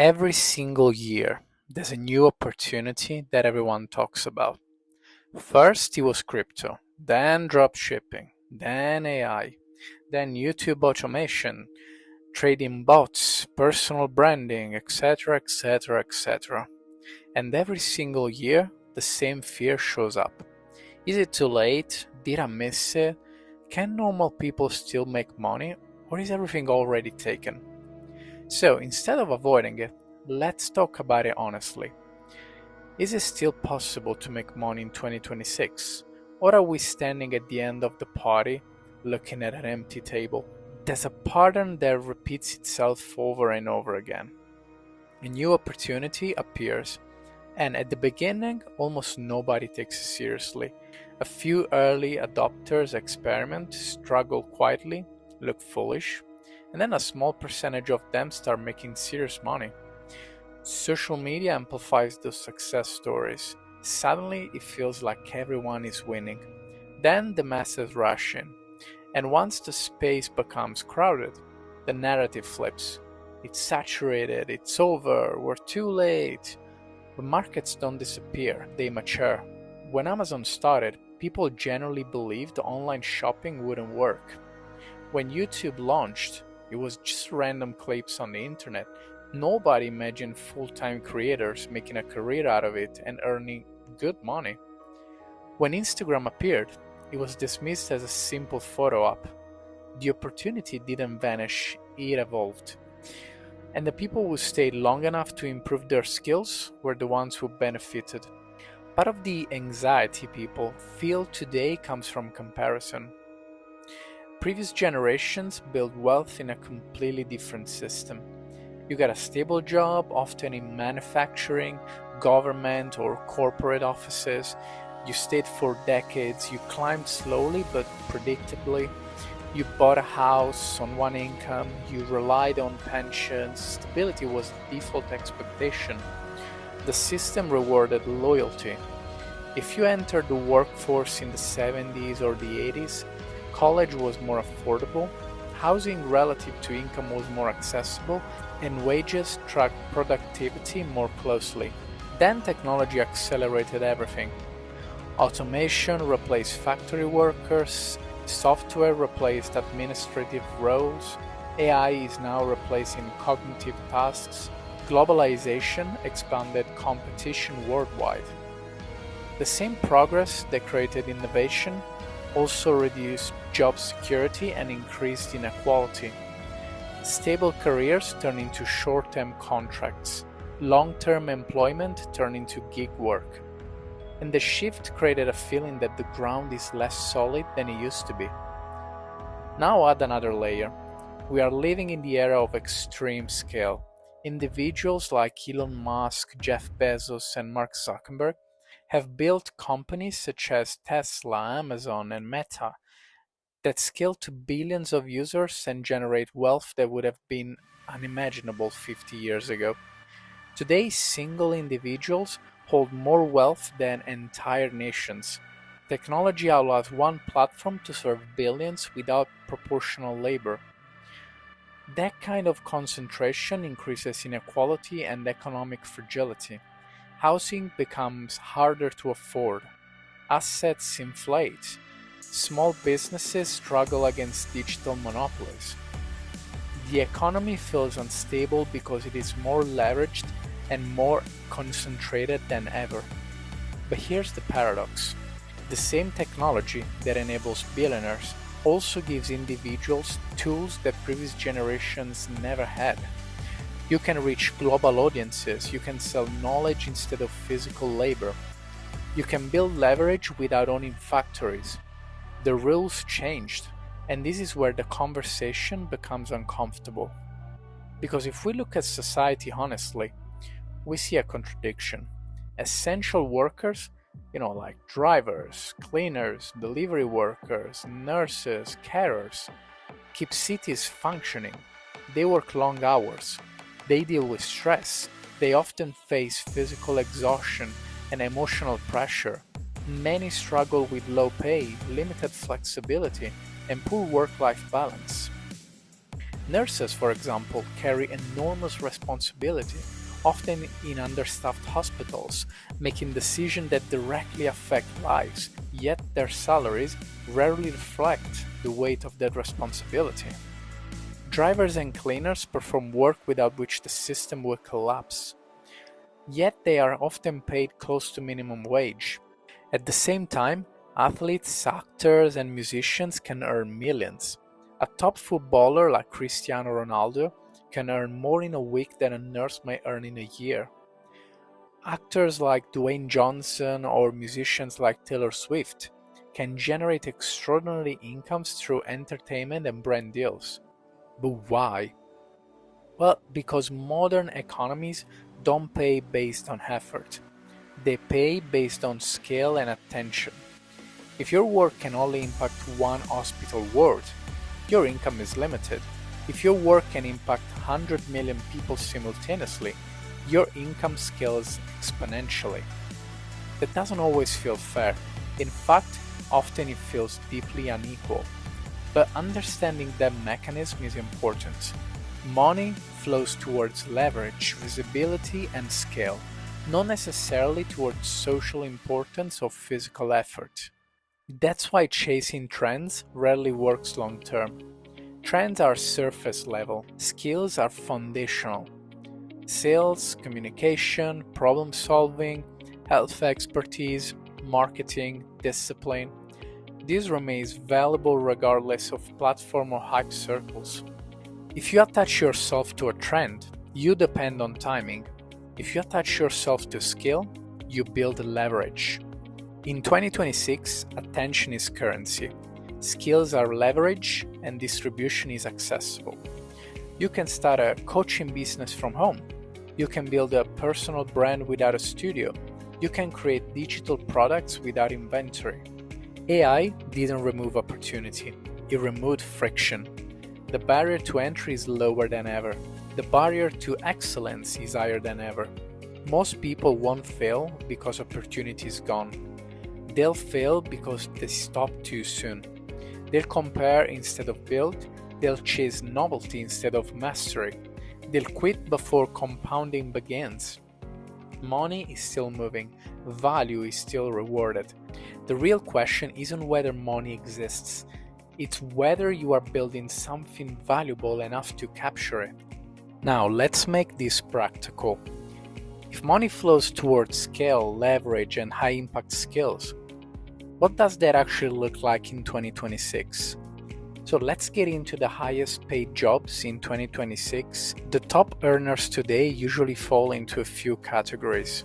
Every single year, there's a new opportunity that everyone talks about. First, it was crypto, then dropshipping, then AI, then YouTube automation, trading bots, personal branding, etc., etc., etc. And every single year, the same fear shows up. Is it too late? Did I miss it? Can normal people still make money? Or is everything already taken? So instead of avoiding it, let's talk about it honestly. Is it still possible to make money in 2026? Or are we standing at the end of the party looking at an empty table? There's a pattern that repeats itself over and over again. A new opportunity appears, and at the beginning, almost nobody takes it seriously. A few early adopters experiment, struggle quietly, look foolish, and then a small percentage of them start making serious money. Social media amplifies those success stories. Suddenly, it feels like everyone is winning. Then the masses rush in. And once the space becomes crowded, the narrative flips. It's saturated, it's over, we're too late. But markets don't disappear, they mature. When Amazon started, people generally believed online shopping wouldn't work. When YouTube launched, it was just random clips on the internet. Nobody imagined full-time creators making a career out of it and earning good money. When Instagram appeared, it was dismissed as a simple photo app. The opportunity didn't vanish, it evolved. And the people who stayed long enough to improve their skills were the ones who benefited. Part of the anxiety people feel today comes from comparison. Previous generations built wealth in a completely different system. You got a stable job, often in manufacturing, government, or corporate offices. You stayed for decades. You climbed slowly but predictably. You bought a house on one income. You relied on pensions. Stability was the default expectation. The system rewarded loyalty. If you entered the workforce in the 70s or the 80s, college was more affordable, housing relative to income was more accessible, and wages tracked productivity more closely. Then technology accelerated everything. Automation replaced factory workers, software replaced administrative roles, AI is now replacing cognitive tasks, globalization expanded competition worldwide. The same progress that created innovation also reduced job security and increased inequality. Stable careers turn into short-term contracts. Long-term employment turned into gig work. And the shift created a feeling that the ground is less solid than it used to be. Now add another layer. We are living in the era of extreme scale. Individuals like Elon Musk, Jeff Bezos, and Mark Zuckerberg have built companies such as Tesla, Amazon, and Meta that scale to billions of users and generate wealth that would have been unimaginable 50 years ago. Today, single individuals hold more wealth than entire nations. Technology allows one platform to serve billions without proportional labor. That kind of concentration increases inequality and economic fragility. Housing becomes harder to afford. Assets inflate. Small businesses struggle against digital monopolies. The economy feels unstable because it is more leveraged and more concentrated than ever. But here's the paradox. The same technology that enables billionaires also gives individuals tools that previous generations never had. You can reach global audiences, you can sell knowledge instead of physical labor. You can build leverage without owning factories. The rules changed, and this is where the conversation becomes uncomfortable. Because if we look at society honestly, we see a contradiction. Essential workers, like drivers, cleaners, delivery workers, nurses, carers, keep cities functioning. They work long hours. They deal with stress. They often face physical exhaustion and emotional pressure. Many struggle with low pay, limited flexibility, and poor work-life balance. Nurses, for example, carry enormous responsibility, often in understaffed hospitals, making decisions that directly affect lives, yet their salaries rarely reflect the weight of that responsibility. Drivers and cleaners perform work without which the system will collapse, yet they are often paid close to minimum wage. At the same time, athletes, actors, and musicians can earn millions. A top footballer like Cristiano Ronaldo can earn more in a week than a nurse may earn in a year. Actors like Dwayne Johnson or musicians like Taylor Swift can generate extraordinary incomes through entertainment and brand deals. But why? Well, because modern economies don't pay based on effort. They pay based on scale and attention. If your work can only impact one hospital ward, your income is limited. If your work can impact 100 million people simultaneously, your income scales exponentially. That doesn't always feel fair. In fact, often it feels deeply unequal. But understanding that mechanism is important. Money flows towards leverage, visibility, and scale, not necessarily towards social importance or physical effort. That's why chasing trends rarely works long term. Trends are surface level, skills are foundational. Sales, communication, problem solving, health expertise, marketing, discipline. This remains valuable regardless of platform or hype circles. If you attach yourself to a trend, you depend on timing. If you attach yourself to skill, you build leverage. In 2026, attention is currency. Skills are leverage and distribution is accessible. You can start a coaching business from home. You can build a personal brand without a studio. You can create digital products without inventory. AI didn't remove opportunity, it removed friction. The barrier to entry is lower than ever. The barrier to excellence is higher than ever. Most people won't fail because opportunity is gone. They'll fail because they stop too soon. They'll compare instead of build. They'll chase novelty instead of mastery. They'll quit before compounding begins. Money is still moving. Value is still rewarded. The real question isn't whether money exists. It's whether you are building something valuable enough to capture it. Now, let's make this practical. If money flows towards scale, leverage, and high-impact skills, what does that actually look like in 2026? So let's get into the highest paid jobs in 2026. The top earners today usually fall into a few categories.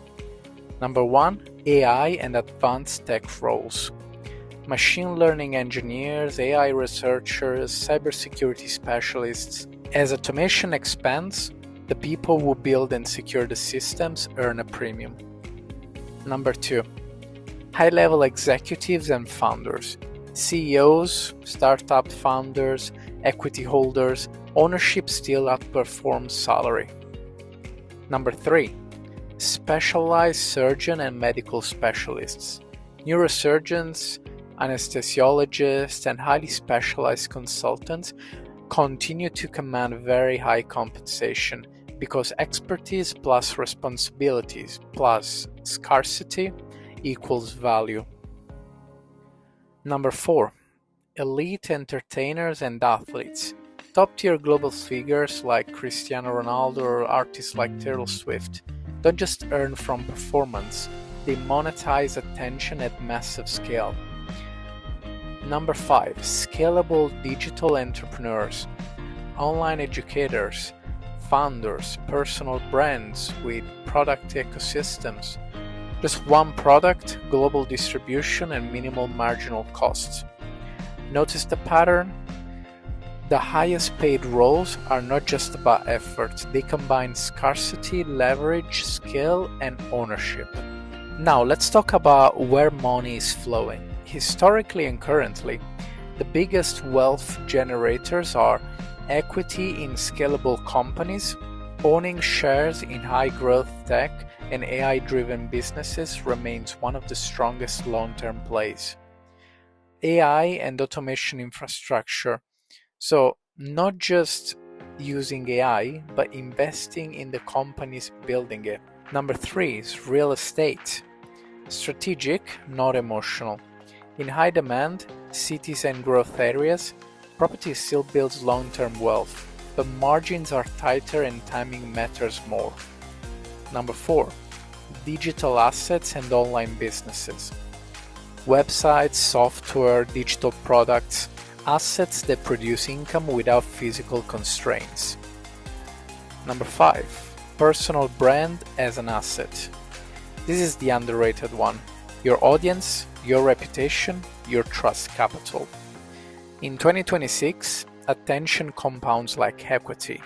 Number 1, AI and advanced tech roles. Machine learning engineers, AI researchers, cybersecurity specialists. As automation expands, the people who build and secure the systems earn a premium. Number 2, high-level executives and founders. CEOs, startup founders, equity holders, ownership still outperforms salary. Number 3, specialized surgeon and medical specialists. Neurosurgeons, anesthesiologists, and highly specialized consultants continue to command very high compensation because expertise plus responsibilities plus scarcity equals value. Number 4, elite entertainers and athletes. Top-tier global figures like Cristiano Ronaldo or artists like Taylor Swift don't just earn from performance, they monetize attention at massive scale. Number 5, scalable digital entrepreneurs, online educators, founders, personal brands with product ecosystems. Just one product, global distribution, and minimal marginal costs. Notice the pattern? The highest paid roles are not just about effort, they combine scarcity, leverage, skill, and ownership. Now let's talk about where money is flowing. Historically and currently, the biggest wealth generators are equity in scalable companies, owning shares in high-growth tech, and AI-driven businesses remains one of the strongest long-term plays. AI and automation infrastructure. So not just using AI, but investing in the companies building it. Number 3 is real estate. Strategic, not emotional. In high demand cities and growth areas, property still builds long-term wealth, but margins are tighter and timing matters more. Number 4. Digital assets and online businesses. Websites, software, digital products, assets that produce income without physical constraints. Number 5. Personal brand as an asset. This is the underrated one. Your audience, your reputation, your trust capital. In 2026, attention compounds like equity.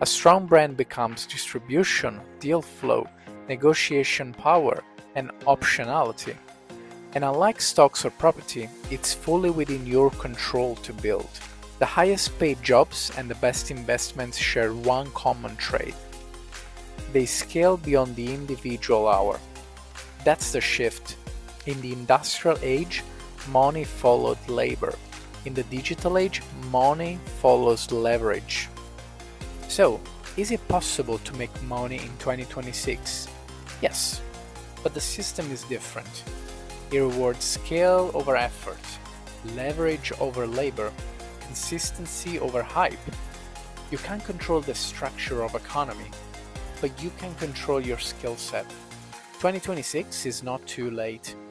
A strong brand becomes distribution, deal flow, negotiation power, and optionality. And unlike stocks or property, it's fully within your control to build. The highest paid jobs and the best investments share one common trait. They scale beyond the individual hour. That's the shift. In the industrial age, money followed labor. In the digital age, money follows leverage. So, is it possible to make money in 2026? Yes, but the system is different. It rewards scale over effort, leverage over labor, consistency over hype. You can't control the structure of economy, but you can control your skill set. 2026 is not too late.